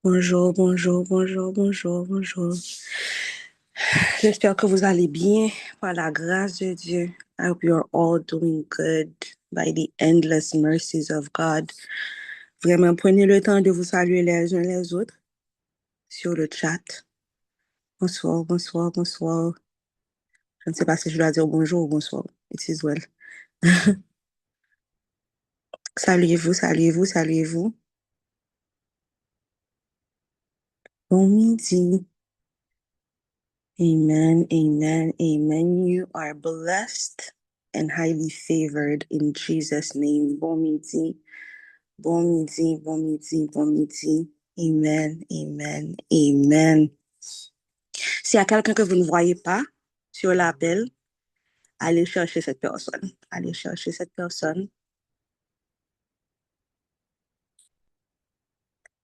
Bonjour, bonjour, bonjour, bonjour, bonjour. J'espère que vous allez bien par la grâce de Dieu. I hope you're all doing good by the endless mercies of God. Vraiment, prenez le temps de vous saluer les uns les autres sur le chat. Bonsoir, bonsoir, bonsoir. Je ne sais pas si je dois dire bonjour ou bonsoir. It is well. Saluez-vous, saluez-vous, saluez-vous. Bon midi. Amen, amen, amen. You are blessed and highly favored in Jesus' name. Bon midi, bon midi, bon midi, bon midi. Amen, amen, amen. S'il y a quelqu'un que vous ne voyez pas sur l'appel, allez chercher cette personne. Allez chercher cette personne.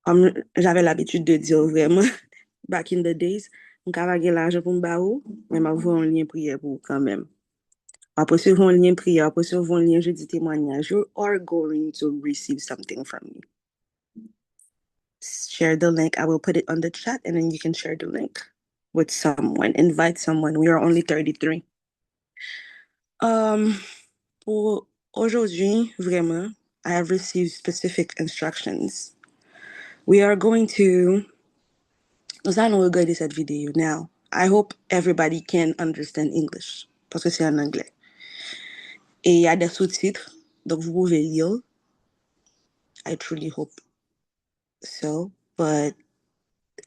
Comme j'avais l'habitude de dire vraiment, back in the days, on avait l'argent pour me barrer, mais je vais un lien prière pour quand même. Après ce lien prière, après ce lien jeudi témoignage, you are going to receive something from me. Share the link. I will put it on the chat and then you can share the link with someone. Invite someone. We are only 33. Pour aujourd'hui, vraiment, I have received specific instructions. We are going to, nous allons regarder cette vidéo now. I hope everybody can understand English parce que c'est en anglais. Et il y a des sous-titres, donc vous pouvez lire. I truly hope so, but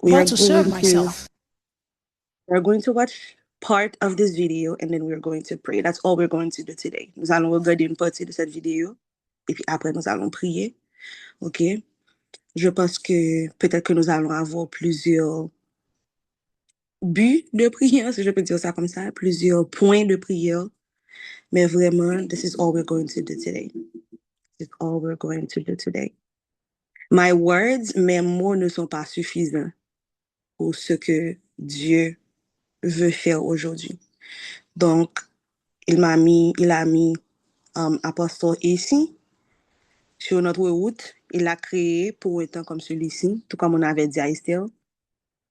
we are About to serve going to myself. we're going to watch part of this video and then we're going to pray. That's all we're going to do today. Nous allons regarder une partie de cette vidéo et puis après nous allons prier. OK? Je pense que peut-être que nous allons avoir plusieurs buts de prière, si je peux dire ça comme ça, plusieurs points de prière. Mais vraiment, this is all we're going to do today. This is all we're going to do today. My words, mes mots ne sont pas suffisants pour ce que Dieu veut faire aujourd'hui. Donc, il a mis Apostole ici sur notre route. Il l'a créé pour un temps comme celui-ci, tout comme on avait dit à Esther,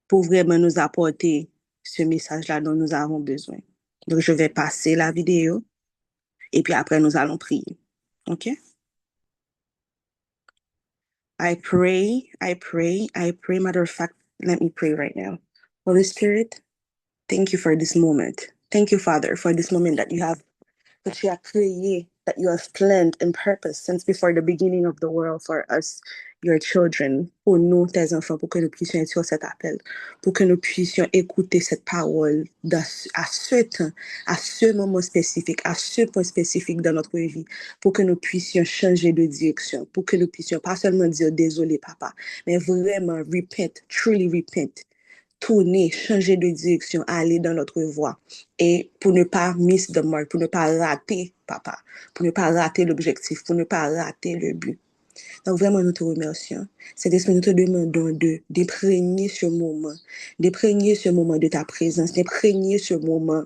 pour vraiment nous apporter ce message-là dont nous avons besoin. Donc, je vais passer la vidéo et puis après, nous allons prier. OK? I pray. Matter of fact, let me pray right now. Holy Spirit, thank you for this moment. Thank you, Father, for this moment that you have créé, that you have planned and purposed since before the beginning of the world for us, your children, pour nous, tes enfants, pour que nous puissions être sur cet appel, pour que nous puissions écouter cette parole à ce temps, à ce moment spécifique, à ce point spécifique dans notre vie, pour que nous puissions changer de direction, pour que nous puissions pas seulement dire désolé, papa, mais vraiment repent, truly repent, tourner, changer de direction, aller dans notre voie. Et pour ne pas miss the mark, pour ne pas rater, papa, pour ne pas rater l'objectif, pour ne pas rater le but. Donc vraiment, nous te remercions. Saint-Esprit, nous te demandons d'imprégner ce moment de ta présence, d'imprégner ce moment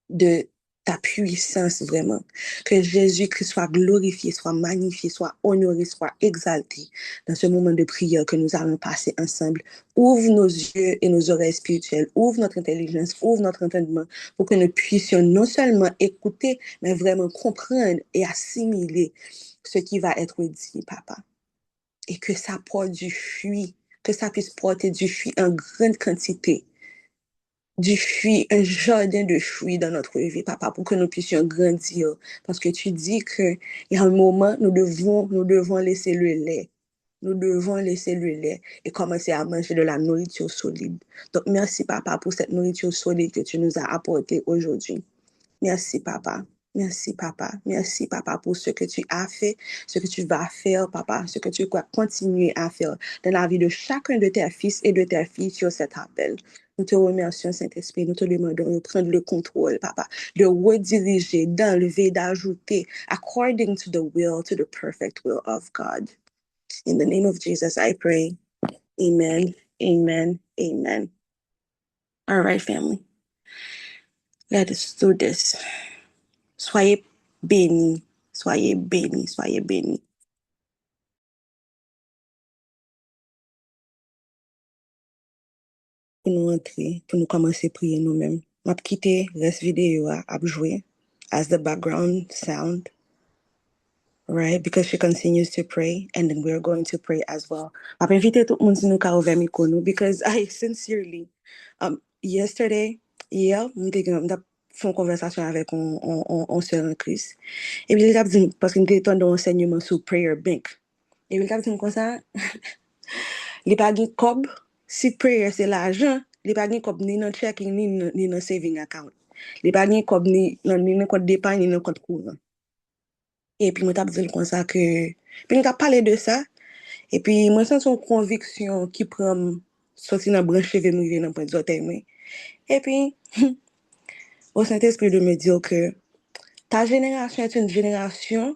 de ta puissance vraiment. Que Jésus-Christ soit glorifié, soit magnifié, soit honoré, soit exalté dans ce moment de prière que nous allons passer ensemble. Ouvre nos yeux et nos oreilles spirituelles, ouvre notre intelligence, ouvre notre entendement pour que nous puissions non seulement écouter, mais vraiment comprendre et assimiler ce qui va être dit, papa. Et que ça porte du fruit, que ça puisse porter du fruit en grande quantité, du fruit, un jardin de fruits dans notre vie, papa, pour que nous puissions grandir. Parce que tu dis qu'il y a un moment, nous devons laisser le lait. Nous devons laisser le lait et commencer à manger de la nourriture solide. Donc, merci, papa, pour cette nourriture solide que tu nous as apportée aujourd'hui. Merci, papa. Merci, papa. Merci, papa, pour ce que tu as fait, ce que tu vas faire, papa, ce que tu vas continuer à faire dans la vie de chacun de tes fils et de tes filles sur cet appel. Nous te remercions, Saint-Esprit. Nous te demandons de prendre le contrôle, papa, de rediriger, d'enlever, d'ajouter, according to the perfect will of God. In the name of Jesus, I pray. Amen, amen, amen. All right, family. Let us do this. Soyez bénis, soyez bénis, soyez bénis. pour nous entrer, pour nous commencer à prier nous-mêmes. M'a quitté reste vidéo à jouer as the background sound, right? Because she continues to pray, and then we're going to pray as well. M'a invité tout le monde si nous ka ouvert micro nous, because I sincerely, yesterday, hier, m'étais fait une conversation avec un sœur en Christ. Et puis il a dit, parce qu'il était dans enseignement sur prayer bank. Et puis il a dit comme ça, il pas de cob, si prayer c'est l'argent, il pas de cob ni dans checking ni dans saving account. Il pas de cob ni dans compte d'épargne ni dans compte courant. Et puis moi t'ai dit comme ça que puis on a parlé de ça et puis moi sens une conviction qui prend sorti dans branche cheveux me dans point d'orteil. Et puis au Saint-Esprit de me dire que ta génération est une génération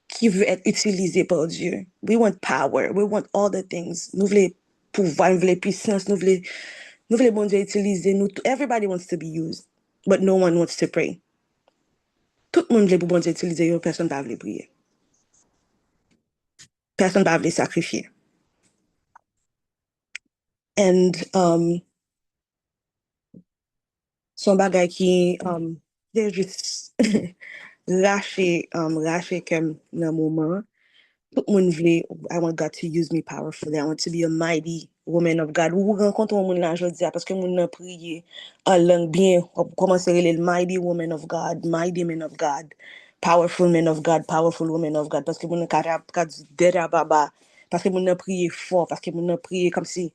qui veut être utilisée par Dieu. We want power, we want all the things. Nous voulons pouvoir, nous voulons puissance, nous voulons bon Dieu utiliser. Everybody wants to be used, but no one wants to pray. Tout le monde veut pour bon Dieu utiliser, personne ne veut prier. Personne ne veut sacrifier. And son bagay qui est juste lâché comme dans le moment. Tout le monde veut, I want God to use me powerfully. I want to be a mighty woman of God. Ou rencontre un monde là aujourd'hui parce que moun nan prié en langue bien, commencer à le mighty woman of God, mighty man of God, powerful man of God, powerful woman of God parce que moun nan ka di dera baba, parce que moun nan prié fort, parce que moun nan prié comme si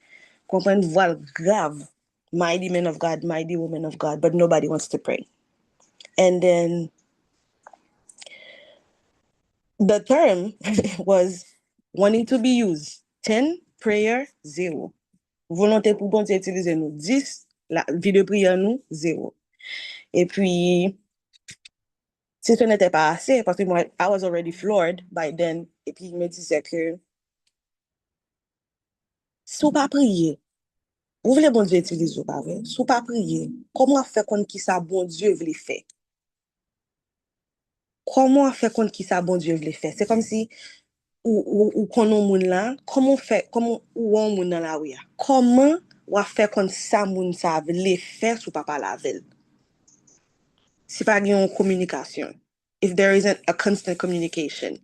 comprendre voix grave. Mighty man of God, mighty woman of God, but nobody wants to pray. And then the term was wanting to be used. 10, prayer, 0. Volonté pour bon Dieu utiliser nous. 10, la vie de prière nous, 0. Et puis, si ce n'était pas assez, parce que moi, I was already floored by then, et puis il me disait que si vous pas prier, vous voulez bon Dieu utiliser ou pas vrai? Si vous pas prier, comment faire qu'on qui ça bon Dieu veut faire? Comment faire qu'on qui ça bon Dieu veut faire? C'est comme si ou konon moun là, comment ou on moun dans la rue? Comment ou faire qu'on ça moun ça veut faire sous papa la veille? Si pas une communication. If there isn't a constant communication.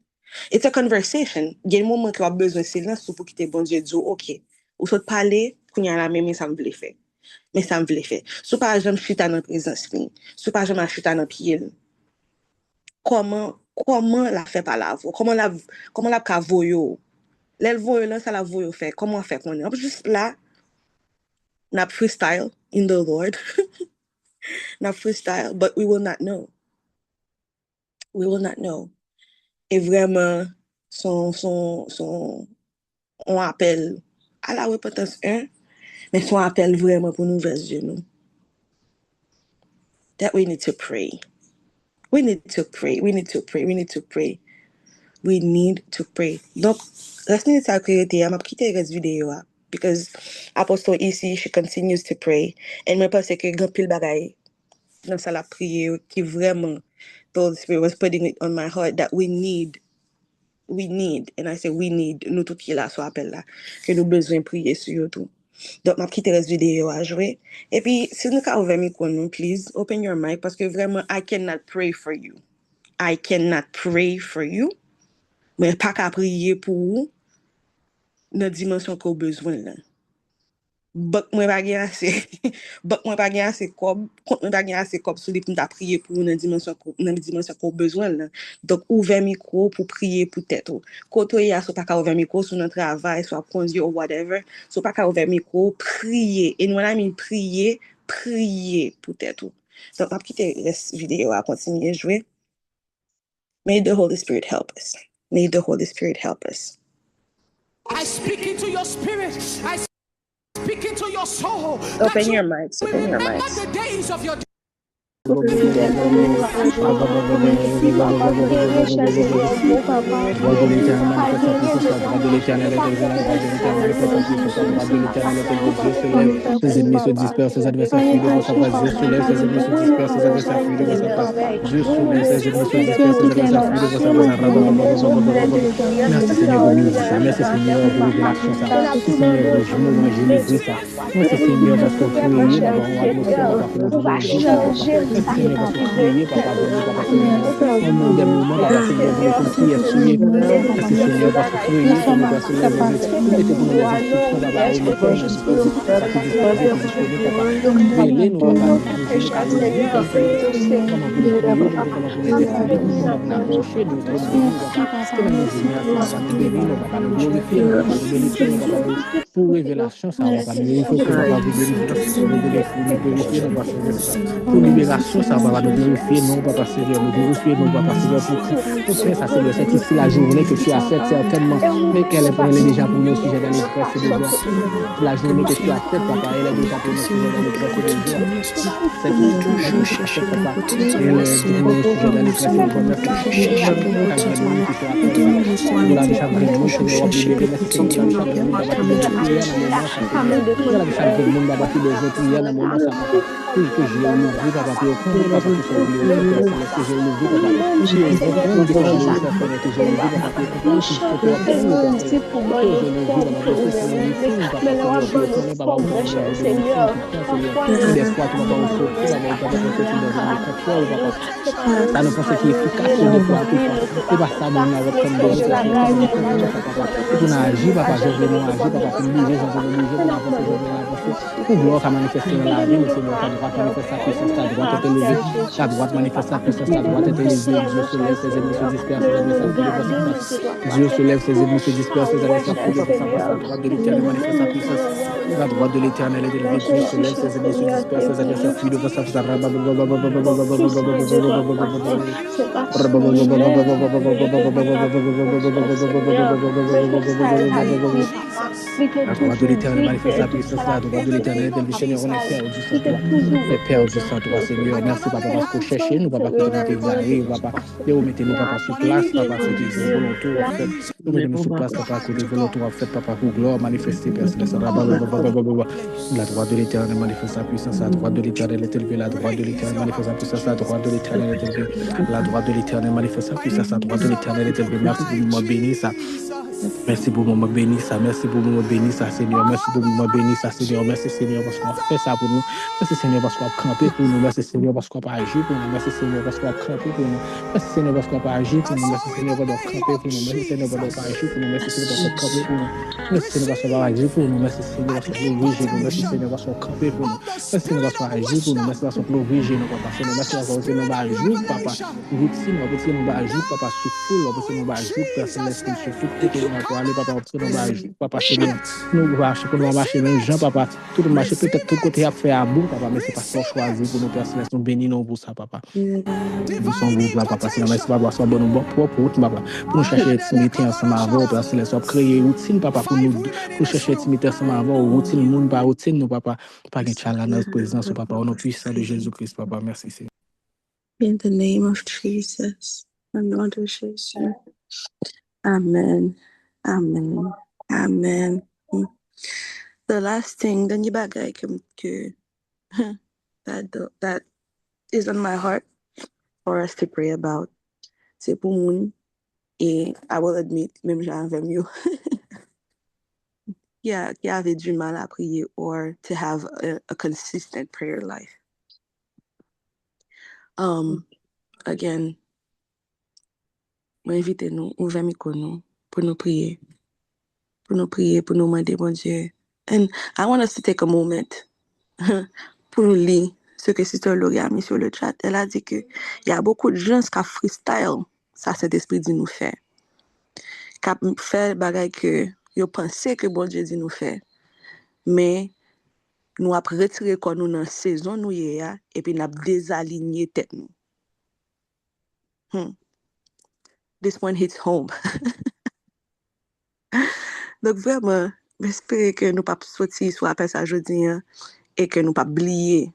It's a conversation. Il y a un moment où a besoin de silence pour quitter bon Dieu dire OK. Ou soit parler, qu'on y a la même ça me veut faire. Mais ça me veut faire. Sous pas jamais chuter dans présence ni. Sous pas jamais chuter dans pied. Comment la fait par la voix? Comment la ka voyo? L'elle voyo là ça la voyo fait. Comment fait qu'on est? Juste là n'a freestyle in the Lord. N'a freestyle, but we will not know. We will not know. Et vraiment, on appelle à la repentance mais son appel vraiment pour nous vers Dieu, nous. That we need to pray. We need to pray. We need to pray. We need to pray. We need to pray. Donc, reste ni sa priorité, je vais quitter cette vidéo because Apostle ici, she continues to pray. Et je pense que grand pile bagay dans sa la prière qui vraiment the Holy Spirit was putting it on my heart that we need, and I say we need, nous tout qui là, soit appel là, que nous besoin prier sur tout. Donc, je vais quitter cette vidéo à jouer. Et puis, si vous avez ouvert micro, please open your mic parce que vraiment, I cannot pray for you. I cannot pray for you. Mais pas qu'à prier pour vous dans la dimension qu'on a besoin là. Bak mwen pa gen ase, bak mwen pa gen ase kob, kont mwen pa gen ase kob sou li pou mta priye pou nan dimensyon ko bezwen lan. Donc, ouver micro pour prier pour tête ou. Koto ya so pa ka ouver micro sou nan travail, so ap konzi ou whatever, so pa ka ouver micro, prier. And when I mean prier pour tête ou. Donc, ap kite res vidéo a kontinye jouer. May the Holy Spirit help us. May the Holy Spirit help us. I speak into your spirit. I speak into your soul. Open your mics. Open your remember mics. the days of your fidèle, courageuse. Merci, papa, pour aimer, cher Seigneur, bon papa. Droit de l'éternel, manifeste sa Malgré puissance, je la droite de l'éternel est élevée, la droite de l'éternel manifeste sa puissance, la droite de l'éternel est élevée, Dieu se lève, ses ennemis se dispersent, ses adversaires fuient devant sa face, Dieu se lève, ses ennemis se dispersent, ses adversaires fuient devant sa face, Dieu se lève, ses ennemis se dispersent, ses adversaires fuient devant sa face. Merci Seigneur pour midi ça, merci Seigneur pour révélation ça, merci Seigneur pour je manger maigri ça, merci Seigneur parce qu'on prier, papa, on atmosphère, papa, pour nous on va donner papa, merci Seigneur parce qu'on prier, papa, pour nous, papa, Seigneur, au nom des moments, papa, Seigneur, pour nous comme prière souillée, merci Seigneur parce que prier pour nous, parce que nous mettez pour nous les instructions, papa, au nom de Jésus, papa, qui disponible, papa, révélez nous, papa, nous, comment vous nous prier, comment vous nous intercéder, comment vous nous approcher de votre nom, papa, que nous vous merci, papa, nous bénissons, papa, nous glorifions, papa, nous bénissons, papa, pour révélation, ça, papa, nous glorifions, papa, vous glorifiez, nous glorifions, papa, pour libération, ça, papa, nous glorifions, non, papa, Seigneur, nous glorifions, non, papa, Seigneur, pour ça, Seigneur, c'est ici la journée que tu as faite, certainement, mais qu'elle est déjà pour nous, sujet dans les frères, c'est déjà la journée que tu as faite, papa, elle est déjà pour nous, sujet dans les frères, c'est déjà c'est tout, papa, elle est pour nous, sujet dans les frères, c'est déjà ça ne pense qui est efficace de fois à tout fois. Et pas ça, nous avons comme de nous, et pour agir, papa, je veux nous agir, papa, pour bouger, je veux bouger, pour avancer, je veux avancer. Pour gloire à manifester dans la vie, mais Seigneur, ta droite manifeste sa puissance, ta droite est élevée, ta droite manifeste sa puissance, ta droite est élevée, Dieu se lève, ses ennemis se dispersent, ses adversaires fuient devant sa face. Dieu se lève, ses ennemis se dispersent, ses adversaires fuient devant sa face, la droite de l'éternel manifeste sa puissance, la droite de l'éternel est élevée, Dieu se lève, ses ennemis se dispersent, ses adversaires fuient devant sa face. La droite de l'éternel manifeste sa puissance, la droite de l'éternel est élevée, Seigneur, on est perdu sans toi. On est perdu sans toi, Seigneur. Merci, papa, parce que cherchez nous, papa, que nous t'exaillons, papa. Et vous mettez nous, papa, sur place, papa, que tes volontés en fait. Vous mettez nous sur place, papa, que tes volontés en fait, papa, pour gloire manifester, Père Céleste. La droite de l'éternel manifeste sa puissance, la droite de l'éternel est élevée, la droite de l'éternel manifeste sa puissance, la droite de l'éternel est élevée, la droite de l'éternel manifeste sa puissance, la droite de l'éternel est élevée. Merci pour moi béni ça. Merci pour moi béni ça, merci pour moi béni ça, Seigneur. Merci pour moi béni ça, Seigneur. Merci, Seigneur, parce qu'on fait ça pour nous. Merci, Seigneur, parce qu'on a campé pour nous. Merci, Seigneur, parce qu'on a agi pour nous. Merci, Seigneur, parce qu'on a campé pour nous. Merci, Seigneur, parce qu'on a agi pour nous. Merci, Seigneur, parce qu'on a campé pour nous. Merci, Seigneur, parce qu'on a agi pour nous. Merci, Seigneur, parce qu'on a campé pour nous. Merci, Seigneur, parce qu'on a agi pour nous. Merci, Seigneur, parce qu'on a agi pour nous. Merci, Seigneur, parce qu'on a campé pour nous. Merci, Seigneur, parce qu'on a agi pour nous. Merci, parce qu'on a agi pour nous, papa. Seigneur, merci, parce qu'on a agi, papa. Routine, on va agi, papa, souffle, on va agi, personne laisse qu'il souffle, tout est pour aller, papa, on va agi, papa, Seigneur. Nous va marcher même gens, papa. Tout le marché, peut-être tout côté a fait à bout, papa, mais c'est pas ça choisi pour nos personnes, nous bénissons pour ça, papa. Nous sommes vous, papa, Seigneur, merci, papa, soit bon, bon, propre route, papa, pour nous chercher intimité ensemble avant, papa, Seigneur, soit créer routine, papa, pour chercher intimité ensemble avant, routine, monde, pas routine, nous, papa, pas de challenge dans notre présence, papa, au nom puissant de Jésus-Christ, papa, merci, Seigneur. In the name of Jesus, I'm going to Jesus. Amen. Amen. Amen. The last thing, the bagay that is on my heart for us to pray about, c'est pour moun, et I will admit, même j'avais mieux, qui avait du mal à prier or to have a consistent prayer life. Again, m'invite nous, ouvrir micro nous, pour nous prier, pour nous demander, bon Dieu. And I want us to take a moment pour nous lire ce que Sister Laurie a mis sur le chat. Elle a dit que il y a beaucoup de gens qui freestyle, ça cet esprit dit nous faire. Qui fait bagay que yo pensé que bon Dieu dit nous faire. Mais nous avons retiré quand nous dans saison nous et puis nous avons désaligné tête nous. This one hits home. Donc vraiment, j'espère que nous pas sortir soit après ça jeudi et que nous pas oublier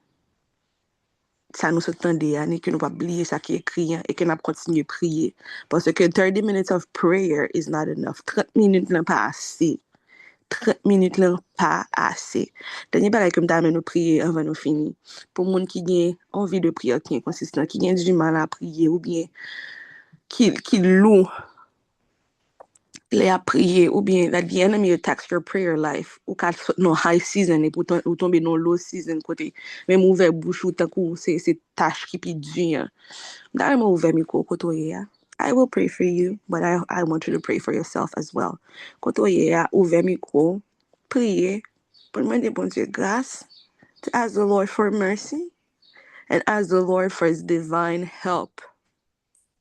ça nous s'entendait, et que nous pas oublier ça qui est écrit, et que nous continuer à prier. Parce que 30 minutes of prayer is not enough. 30 minutes n'est pas assez. 30 minutes n'est pas assez. Dernier bagage que nous nous prier avant de finir. Pour les gens qui ont envie de prier, qui est consistant, qui ont du mal à prier, ou bien qui louent les à prier, ou bien that the enemy attacks your prayer life, ou qu'à no high season, et pourtant ou tomber dans low season, côté, même ouvert bouche ou tant que c'est tâche qui peut dur. D'ailleurs, ouvert micro, côté, I will pray for you, but I want you to pray for yourself as well. Côté, ouvert micro, prier, pour demander bon Dieu grâce, to ask the Lord for mercy, and ask the Lord for his divine help.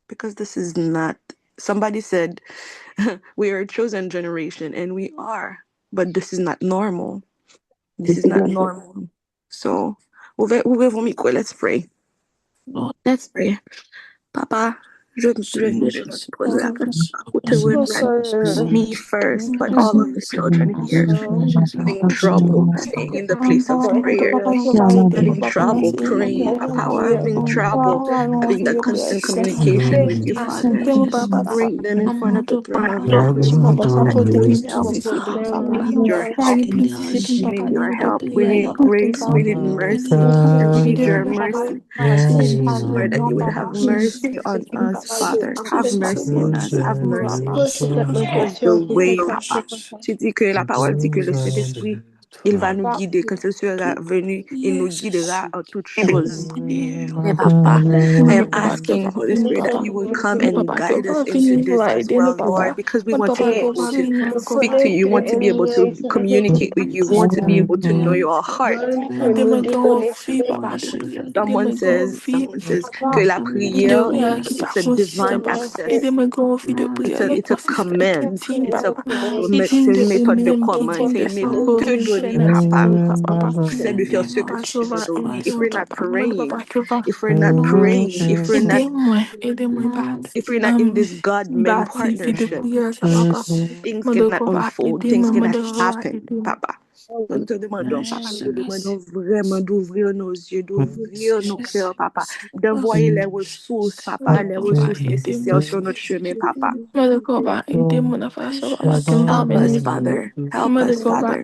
Because this is not, somebody said, we are a chosen generation, and we are, but this is not normal. This is not normal. So, ouvrez-vous micro, let's pray. Let's pray. Papa, je pose la question. Me first, but all of the children here having trouble staying in the place of prayer, having trouble praying, Papa, having trouble having that constant communication with you, Father. Bring them in front of the throne of your grace, that you would help us, Papa. We need your help. We need your help. We need grace. We need mercy. We need your mercy. Lord, that you would have mercy on us, Father. Have mercy on us. Have mercy. Have your way, Papa. Tu dis que la parole dit que le Saint-Esprit, il va nous guider quand il sera venu, il nous guidera en toutes choses. Mais Papa, I am asking, Holy Spirit, that you will come and guide us into this as well, Lord, because we want to be able to speak to you, we want to be able to communicate with you, we want to be able to know your heart. Someone says que la prière, it's a divine access. It's a command. C'est une méthode de commande. C'est une méthode te donner, Papa. C'est de faire ce que tu veux donner. If we're not praying, if we're not in this God-man partnership, things cannot unfold, things cannot happen, Papa. Nous te demandons, Papa, nous te demandons vraiment d'ouvrir nos yeux, d'ouvrir nos cœurs, Papa, d'envoyer les ressources, Papa, les ressources nécessaires sur notre chemin, Papa. Help us, Father. Help us, Father.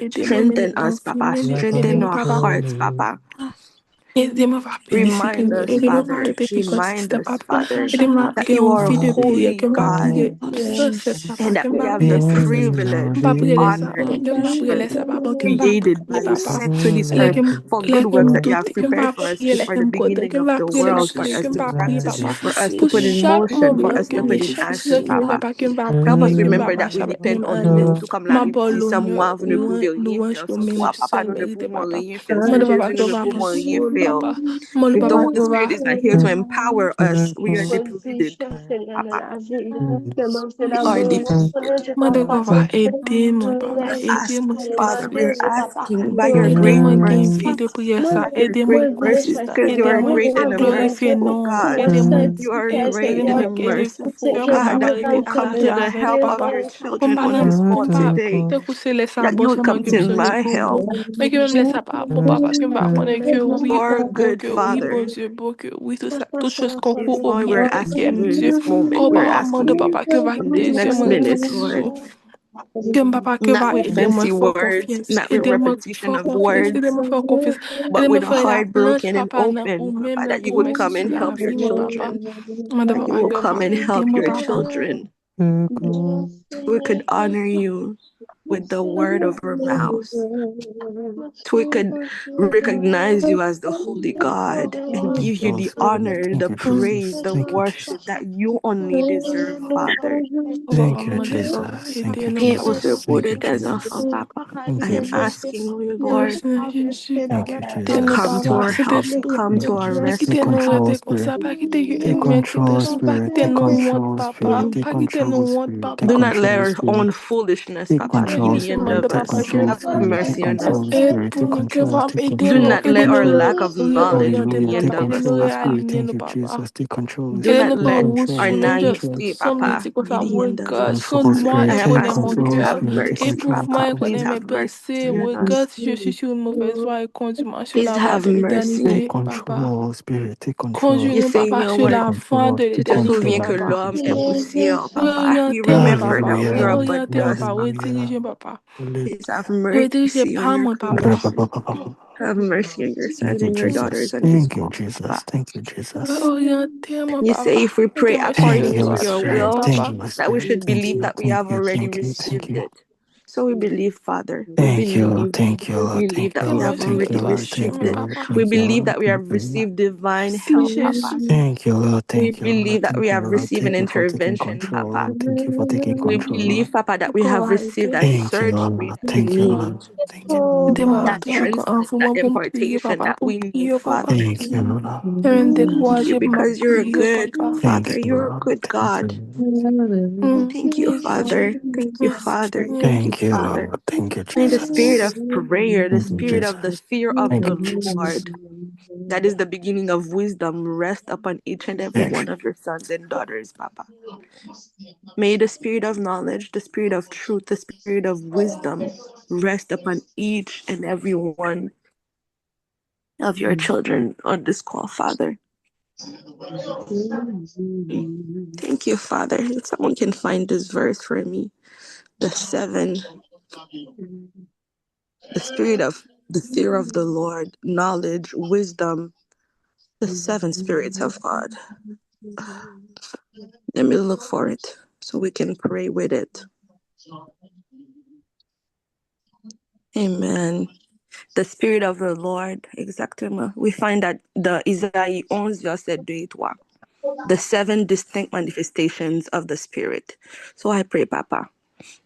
Strengthen us, Papa. Strengthen our hearts, Papa. Remind us, Father, that you are a holy God, and that we have the privilege, the honor, created by you, sent to this earth for good works that you have prepared for us before the beginning of the world, for us to practice, for us to put in motion, for us to put in action, Papa. Help us remember that we depend on you. Tout comme la Bible dit, sans moi, vous ne pouvez rien faire. Sans toi, Papa, nous ne pouvons rien faire. Sans Jésus, nous ne pouvons rien faire. If the Holy Spirit is not here to empower us, we are depleted, Papa. We are depleted. Father, we are asking by your great mercy, because you are great and a merciful God. You are great and a merciful God, that you will come to the help of your children on this call today, that you will come to my help. Lord, good Father, Lord, we're asking you in this moment, we're asking you in this next minute, Lord, not with fancy words, not with repetition of words, but with a heart broken and open, Papa, that you would come and help your children, that you will come and help your children. We could honor you with the word of our mouths. So we could recognize you as the holy God and give you the honor, the praise, the worship that you only deserve, Father. Thank you, Jesus. Thank you, Jesus. Thank you, Jesus. Papa. I am asking you, Lord, Thank you, Jesus. come to our help, come to our rescue. Take control, Spirit. Take control, Spirit. Take control, Spirit. Take control, Spirit. Do not let our own foolishness, Papa, you Je the end demande of papa us. que Have mercy on us. aide pour que papa Do aidez-nous, not let our aidez-nous lack of knowledge be réorienter the papa, end of aidez-nous us, Papa. réaligner nous papa. Do not Aidez-nous let pour our retourner de naivete, somme Papa, dit comme be ça, the end of regarde, us. sonne-moi et I am connais mon asking you, cœur. have mercy, Éprouve-moi Papa. et connais Please mes have pensées. mercy on us. Regarde si je suis sur une mauvaise voie et conduis-moi sur Please la voie have de mercy. l'éternité, papa. You Conduis-nous, say in papa, your sur word, la voie de tu te l'éternité, souviens que papa. l'homme est poussière, Papa. You Réorientez-moi, remember papa. that we are but Réorientez, dust, papa. Papa. Redirigez, papa. Please have Redirigez mercy on pas your moi, papa. creation. Have mercy on your sons Thank you, and your Jesus. daughters on this Thank you, call, Jesus. Papa. Thank you, Jesus. Réorientez-moi, You say papa. if we pray Mettez-moi sur le according Thank you, to Holy droit your chemin, Spirit. will, Thank you, papa. Holy that we Spirit. should Thank believe you, that we thank have you, already thank you, thank received you. it. So we believe, Father. We Thank you, Lord. believe. Thank you, We Lord. believe Thank that you, we Lord. have Thank you, already Mettez-moi Lord. sur le Thank received you, chemin, it. Lord. papa. We Thank you, believe Lord. that we have Thank you, Lord. received divine Si help, Papa. Jésus. Thank you, Lord. We Thank you, believe Lord. that we Thank you, have Lord. received an Thank you for taking intervention, control, Papa. Lord. Thank you for taking We control, Lord. believe, Papa, that we Encore have arrêter. received that Thank you, surgery Lord. that we Thank you, need, Lord. Thank you. Aidez-moi that maintenant encore un transplant, that moment pour me prier, impartation papa. that Pour me we need, prier, papa. Father. Thank you, Lord. Et même Thank you décourager pour me because you're a prier, good papa. Father. Thank you, You're a Lord. good Thank God. you. Thank you, Merci. Father. Thank you, Father. Merci. Thank you, Thank you, Father. Lord. Thank you, May the spirit Jesus. of prayer, the Thank you, spirit of the Jesus. fear of Thank the you, Jesus. Lord, that is the beginning of wisdom, rest upon each and every Thank one you. of your sons and daughters, Papa. May the spirit of knowledge, the spirit of truth, the spirit of wisdom rest upon each and every one of your children on this call, Father. Thank you, Father. If someone can find this verse for me, the spirit of the fear of the Lord, knowledge, wisdom, the seven spirits of God. Let me look for it so we can pray with it. Amen. The spirit of the Lord, exactement. We find that the Isaïe 11, verset 2 et 3. The seven distinct manifestations of the Spirit. So I pray, Papa,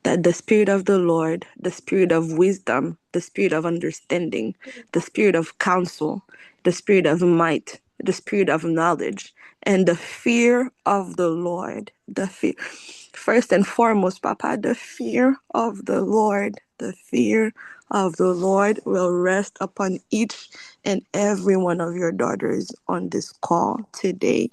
that the Spirit of the Lord, the Spirit of wisdom, the Spirit of understanding, the Spirit of counsel, the Spirit of might, the Spirit of knowledge, and the fear of the Lord, the fear. First and foremost, Papa, the fear of the Lord, the fear of the Lord will rest upon each and every one of your daughters on this call today.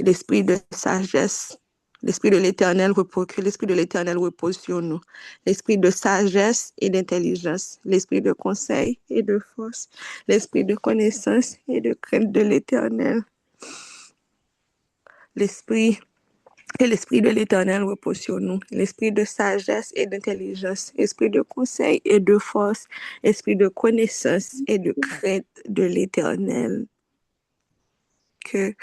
L'esprit de sagesse, l'esprit de l'Éternel repose, que l'esprit de l'Éternel repose sur nous. L'esprit de sagesse et d'intelligence, l'esprit de conseil et de force, l'esprit de connaissance et de crainte de l'Éternel. Que l'esprit de l'Éternel repose sur nous. L'esprit de sagesse et d'intelligence, esprit de conseil et de force, esprit de connaissance et de crainte de l'Éternel. Que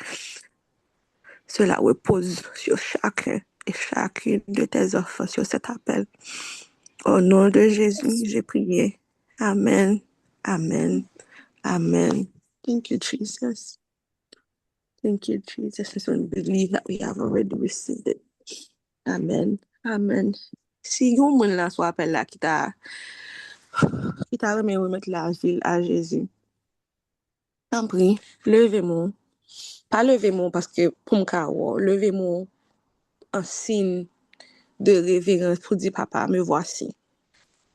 cela repose sur chacun et chacune de tes enfants sur cet appel. Au nom de Jésus, j'ai prié. Amen. Amen. Amen. Thank you, Jesus. Thank you, Jesus. And we believe that we have already received it. Amen. Amen. Si yon moun la sou appel la ki ta remettre la ville à Jésus, en prie, levez-moi. Pas levez-moi parce que pour me levez-moi en signe de révérence pour dire, Papa, me voici.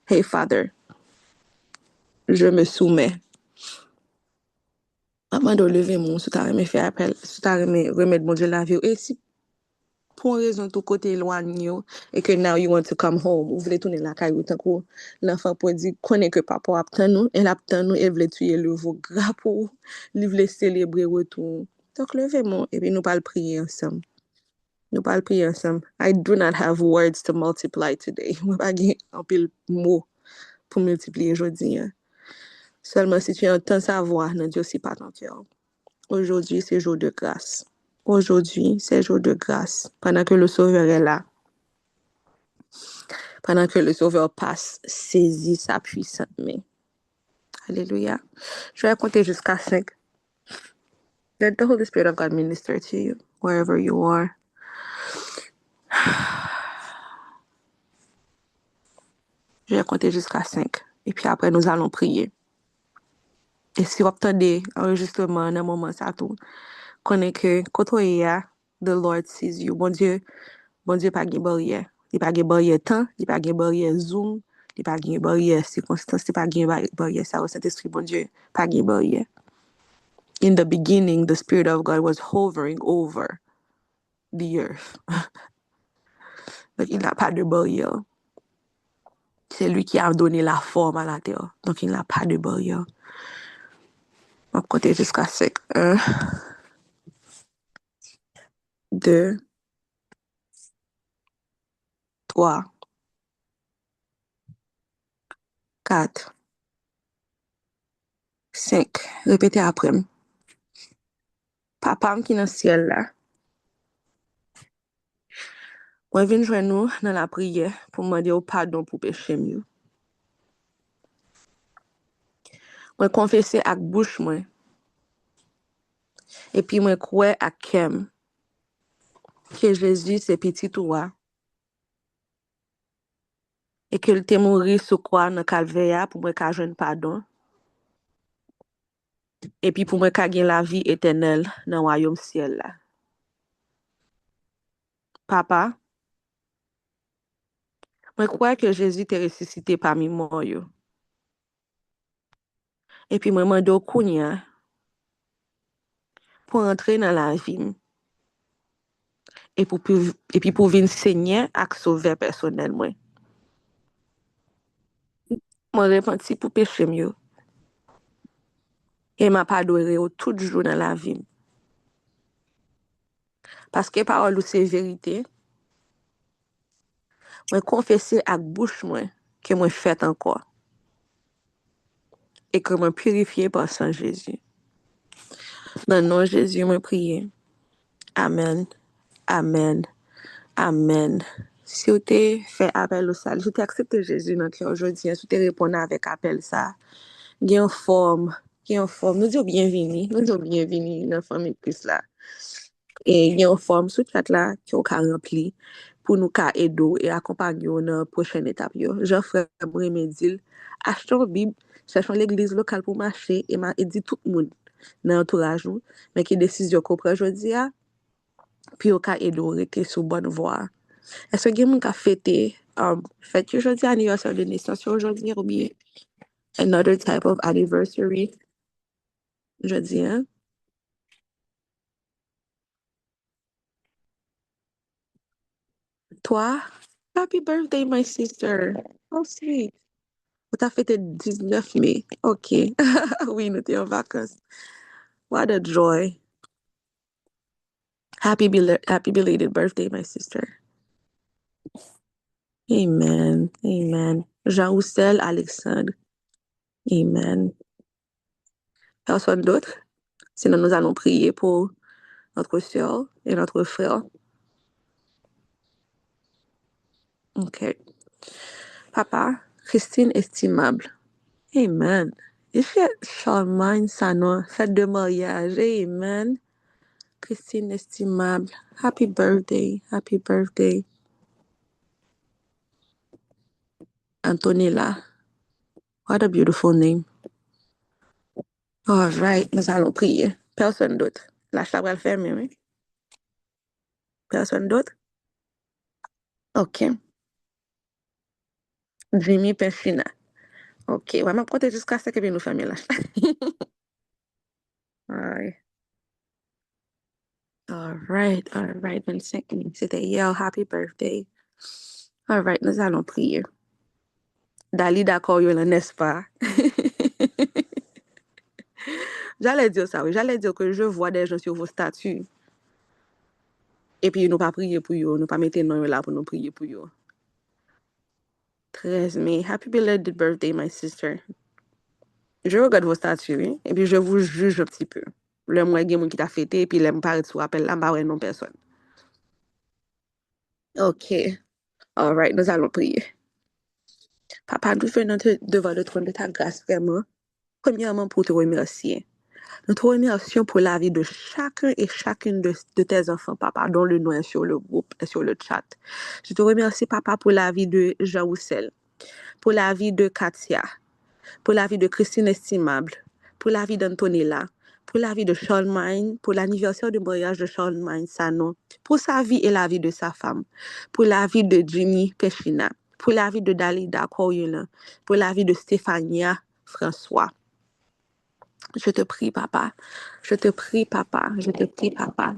Hey, Father, je me soumets. Avant de lever mon, si tu as fait appel, si tu as remettre mon Dieu la vie, et si pour une raison tout côté éloigné, et que now you want to come home, vous voulez tourner la caille, tant que l'enfant peut dire, connaît que papa attend nous, elle attend nous, elle veut tuer le veau gras pour, il veut célébrer retour. Donc, levez-moi, et puis nous parlons prier ensemble. Nous parlons prier ensemble. I do not have words to multiply today. Je n'ai pas un pile mot pour multiplier aujourd'hui. Seulement si tu entends sa voix, non Dieu aussi pas ton cœur. Aujourd'hui, c'est jour de grâce. Aujourd'hui, c'est jour de grâce. Pendant que le Sauveur est là, pendant que le Sauveur passe, saisis sa puissante main. Alléluia. Je vais compter jusqu'à 5. Let the Holy Spirit of God minister to you, wherever you are. Je vais compter jusqu'à 5. Et puis après, nous allons prier. Et si vous attendez enregistrement dans un moment, ça tout, connaissez que quand on est là, the Lord sees you. Bon Dieu pas de barrière. Il pas de barrière temps, il pas de barrière zoom, il pas de barrière circonstance, il pas de barrière ça au Saint-Esprit bon Dieu, pas de barrière. In the beginning, the Spirit of God was hovering over the earth. Donc, il n'a pas de barrière. C'est lui qui a donné la forme à la terre. Donc, il n'a pas de barrière. On va compter jusqu'à 5. 1, 2, 3, 4, 5. Répétez après. Papa qui est dans le ciel là. Moi, je viens joindre nous dans la prière pour demander au pardon pour péché mieux. Moi, confesser avec bouche moi. Et puis, moi, croire à kem que Jésus, c'est petit toi. Et qu'il t'est mort sur croix dans le calvaire pour moi qu'à joindre pardon. Et puis, pour moi qu'à gagner la vie éternelle dans le royaume ciel là. Papa, moi, crois que Jésus t'est ressuscité parmi moi. Et puis, moi, je demande au Kounia pour entrer dans la vie. Et puis pour venir saigner et sauver personnellement. Moi, repenti pour péché mieux. Et m'a pardonné tout jour dans la vie. Parce que parole c'est vérité. Moi, confesser avec bouche moi que moi fait encore. Et que moi purifié par sang Jésus. Dans le nom de Jésus, moi prier. Amen. Amen. Amen. Si vous avez fait appel au salut, si vous avez accepté Jésus dans le cœur aujourd'hui, si vous avez répondu avec appel ça, il y a une forme. Nous disons bienvenue. Nous disons bienvenue dans la famille Christ là. Et il y a une forme sous chat là qui est remplie pour nous aider et accompagner dans la prochaine étape. Jean-Frère Brémédil, achetons une Bible, cherchons l'église locale pour marcher et m'a dit tout le monde dans l'entourage, mais qui décision qu'on prend aujourd'hui, puis on peut aider à rester sur bonne voie. Est-ce que quelqu'un a fêté fête aujourd'hui anniversaire de naissance aujourd'hui ou bien another type of anniversary jeudi, hein? Toi, happy birthday, my sister. Oh, sweet. Vous t'as fêté le 19 mai. OK. Oui, nous étions en vacances. What a joy. Happy belated birthday, my sister. Amen. Amen. Jean-Roussel Alexandre. Amen. Personne d'autre? Sinon, nous allons prier pour notre soeur et notre frère. OK. Papa, Christine estimable. Amen. Ici, Charlemagne Sanon, fête de mariage. Amen. Christine estimable. Happy birthday. Happy birthday. Antonella. What a beautiful name. All right, nous allons prier. Personne d'autre. La chambre va fermer, oui? Personne d'autre? OK. Jimmy Pechina. OK. On va compter jusqu'à ce que nous fermions la chambre. All right. 25 minutes. C'était hier. Happy birthday. All right, nous allons prier. Dali d'accord, n'est-ce pas? J'allais dire ça, oui. J'allais dire que je vois des gens sur vos statuts. Et puis, nous pas prier pour eux. Nous pas mettre nom là pour nous prier pour eux. 13 mai. Happy belated birthday, my sister. Je regarde vos statuts, oui. Et puis, je vous juge un petit peu. Le mois qui t'a fêté, et puis, le m'paraît sous appel là, bah ouais, non personne. OK. All right, nous allons prier. Papa, nous venons devant le trône de ta grâce, vraiment. Premièrement, pour te remercier. Nous te remercions pour la vie de chacun et chacune de tes enfants, papa, dont le nom est sur le groupe et sur le chat. Je te remercie, papa, pour la vie de Jean Roussel, pour la vie de Katia, pour la vie de Christine Estimable, pour la vie d'Antonella, pour la vie de Charlemagne, pour l'anniversaire du mariage de Charlemagne Sanon, pour sa vie et la vie de sa femme, pour la vie de Jimmy Pechina, pour la vie de Dalida Coriolan, pour la vie de Stéphania François. Je te prie, papa. Je te prie, papa. Je te prie, papa.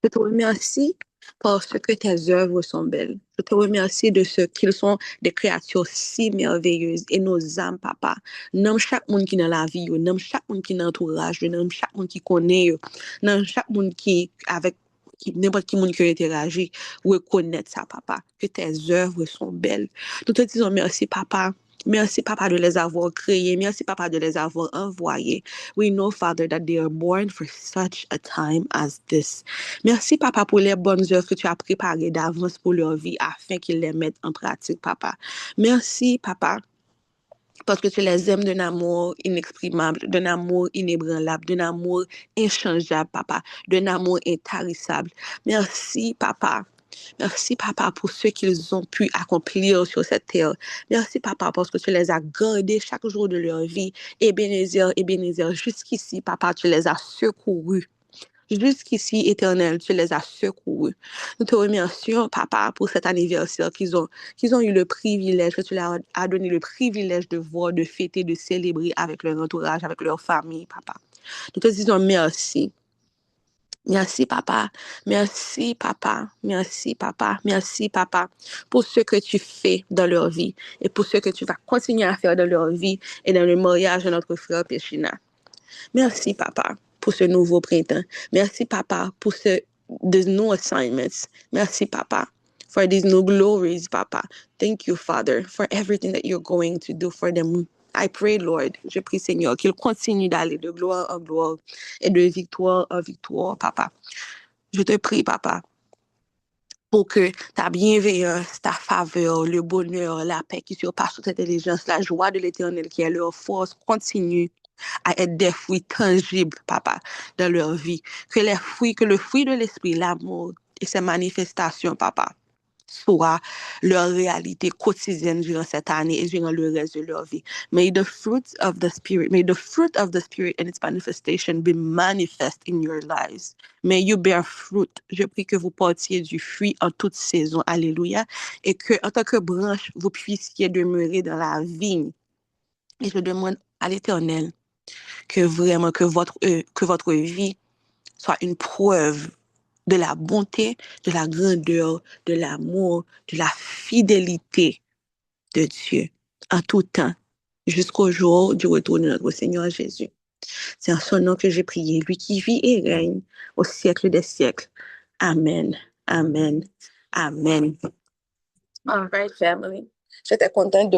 Je te remercie parce que tes œuvres sont belles. Je te remercie de ce qu'ils sont des créatures si merveilleuses. Et nos âmes, papa, nomme chaque monde qui est dans la vie, nomme chaque monde qui est dans l'entourage, nomme chaque monde qui connaît, nomme chaque monde qui avec n'importe qui monde qui interagit, reconnaître ça, papa, que tes œuvres sont belles. Nous te disons merci, papa. Merci, Papa, de les avoir créés. Merci, Papa, de les avoir envoyés. We know, Father, that they are born for such a time as this. Merci, Papa, pour les bonnes œuvres que tu as préparées d'avance pour leur vie afin qu'ils les mettent en pratique, Papa. Merci, Papa, parce que tu les aimes d'un amour inexprimable, d'un amour inébranlable, d'un amour inchangeable, Papa, d'un amour intarissable. Merci, Papa. Merci, Papa, pour ce qu'ils ont pu accomplir sur cette terre. Merci, Papa, parce que tu les as gardés chaque jour de leur vie. Ebenezer, jusqu'ici, Papa, tu les as secourus. Jusqu'ici, Éternel, tu les as secourus. Nous te remercions, Papa, pour cet anniversaire qu'ils ont eu le privilège, que tu leur as donné le privilège de voir, de fêter, de célébrer avec leur entourage, avec leur famille, Papa. Nous te disons merci. Merci, Papa. Merci, Papa. Merci, Papa. Merci, Papa, pour ce que tu fais dans leur vie et pour ce que tu vas continuer à faire dans leur vie et dans le mariage de notre frère Pechina. Merci, Papa, pour ce nouveau printemps. Merci, Papa, pour these new assignments. Merci, Papa, for these new glories, Papa. Thank you, Father, for everything that you're going to do for them. I pray, Lord, je prie, Seigneur, qu'il continue d'aller de gloire en gloire et de victoire en victoire, Papa. Je te prie, Papa, pour que ta bienveillance, ta faveur, le bonheur, la paix qui surpasse toute intelligence, la joie de l'Éternel qui est leur force, continue à être des fruits tangibles, Papa, dans leur vie. Que le fruit de l'esprit, l'amour et ses manifestations, Papa, soient leur réalité quotidienne durant cette année et durant le reste de leur vie. May the fruit of the Spirit and its manifestation be manifest in your lives. May you bear fruit. Je prie que vous portiez du fruit en toute saison. Alléluia. Et que, en tant que branche, vous puissiez demeurer dans la vigne. Et je demande à l'Éternel que vraiment, que votre vie soit une preuve de la bonté, de la grandeur, de l'amour, de la fidélité de Dieu en tout temps, jusqu'au jour du retour de notre Seigneur Jésus. C'est en son nom que j'ai prié, lui qui vit et règne au siècle des siècles. Amen, amen, amen. All right, family. J'étais contente de